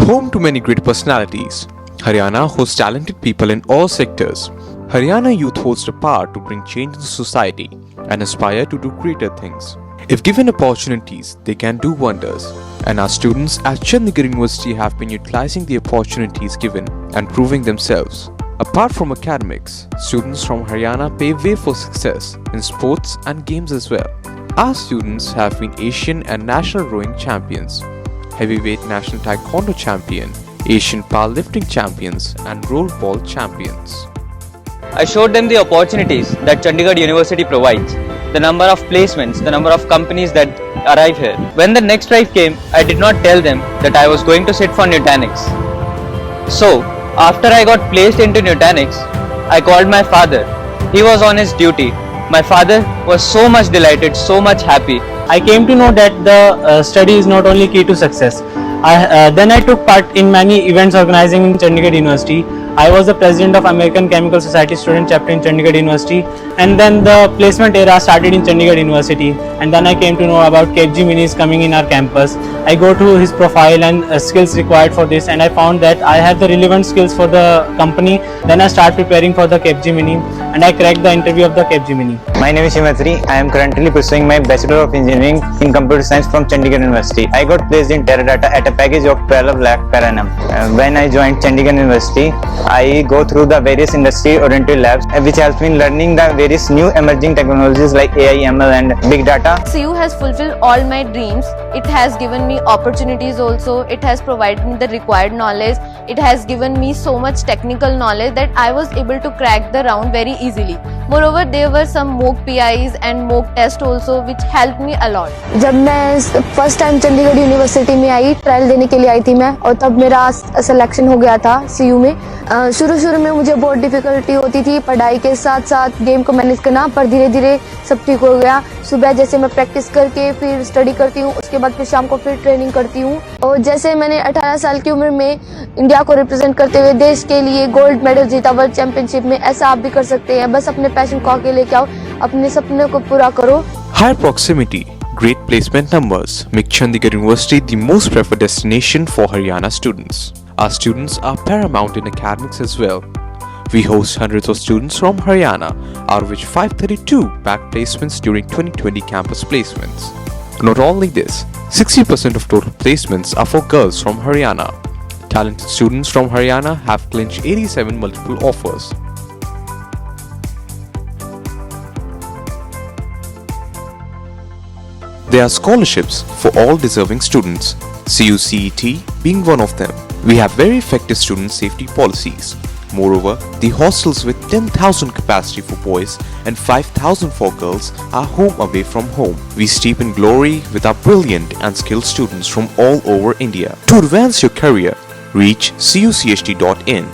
Home to many great personalities, Haryana hosts talented people in all sectors. Haryana youth holds the power to bring change in society and aspire to do greater things. If given opportunities, they can do wonders. And our students at Chandigarh University have been utilizing the opportunities given and proving themselves. Apart from academics, students from Haryana pave way for success in sports and games as well. Our students have been Asian and national rowing champions, heavyweight national taekwondo champion, Asian powerlifting champions and roll ball champions. I showed them the opportunities that Chandigarh University provides, the number of placements, the number of companies that arrive here. When the next drive came, I did not tell them that I was going to sit for Nutanix. So, after I got placed into Nutanix, I called my father. He was on his duty. My father was so much delighted, so much happy. I came to know that the study is not only key to success. Then I took part in many events organizing in Chandigarh University. I was the president of American Chemical Society student chapter in Chandigarh University, and then the placement era started in Chandigarh University, and then I came to know about KFG Minis coming in our campus. I go to his profile and skills required for this, and I found that I have the relevant skills for the company. Then I start preparing for the KFG Mini, and I cracked the interview of the KFG Mini. My name is Shimatri. I am currently pursuing my Bachelor of Engineering in Computer Science from Chandigarh University. I got placed in Teradata at a package of 12 lakh per annum. When I joined Chandigarh University, I go through the various industry-oriented labs which helps me in learning the various new emerging technologies like AI, ML and Big Data. CU has fulfilled all my dreams. It has given me opportunities also. It has provided me the required knowledge. It has given me so much technical knowledge that I was able to crack the round very easily. Moreover, there were some mock PIs and mock tests also which helped me a lot. जब मैं first time Chandigarh university में आई, trial देने के लिए आई थी मैं, और तब मेरा सिलेक्शन हो गया था सीयू में। शुरू में मुझे बहुत डिफिकल्टी होती थी पढ़ाई के साथ साथ गेम को मैनेज करना, पर धीरे धीरे सब ठीक हो गया। सुबह जैसे मैं प्रैक्टिस करके फिर स्टडी करती हूँ, उसके बाद फिर शाम को फिर ट्रेनिंग करती हूँ। और जैसे मैंने 18 साल की उम्र में इंडिया को रिप्रेजेंट करते हुए देश के लिए गोल्ड मेडल जीता वर्ल्ड चैंपियनशिप में, ऐसा आप भी कर सकते हैं। बस अपने पैशन को आगे लेके आओ, अपने सपने को पूरा करो। Higher proximity, great placement numbers make Chandigarh University the most preferred destination for Haryana students. Our students are paramount in academics as well. We host hundreds of students from Haryana, out of which 532 back placements during 2020 campus placements. Not only this, 60% of total placements are for girls from Haryana. Talented students from Haryana have clinched 87 multiple offers. There are scholarships for all deserving students, CUCET being one of them. We have very effective student safety policies. Moreover, the hostels with 10,000 capacity for boys and 5,000 for girls are home away from home. We steep in glory with our brilliant and skilled students from all over India. To advance your career, reach cucht.in.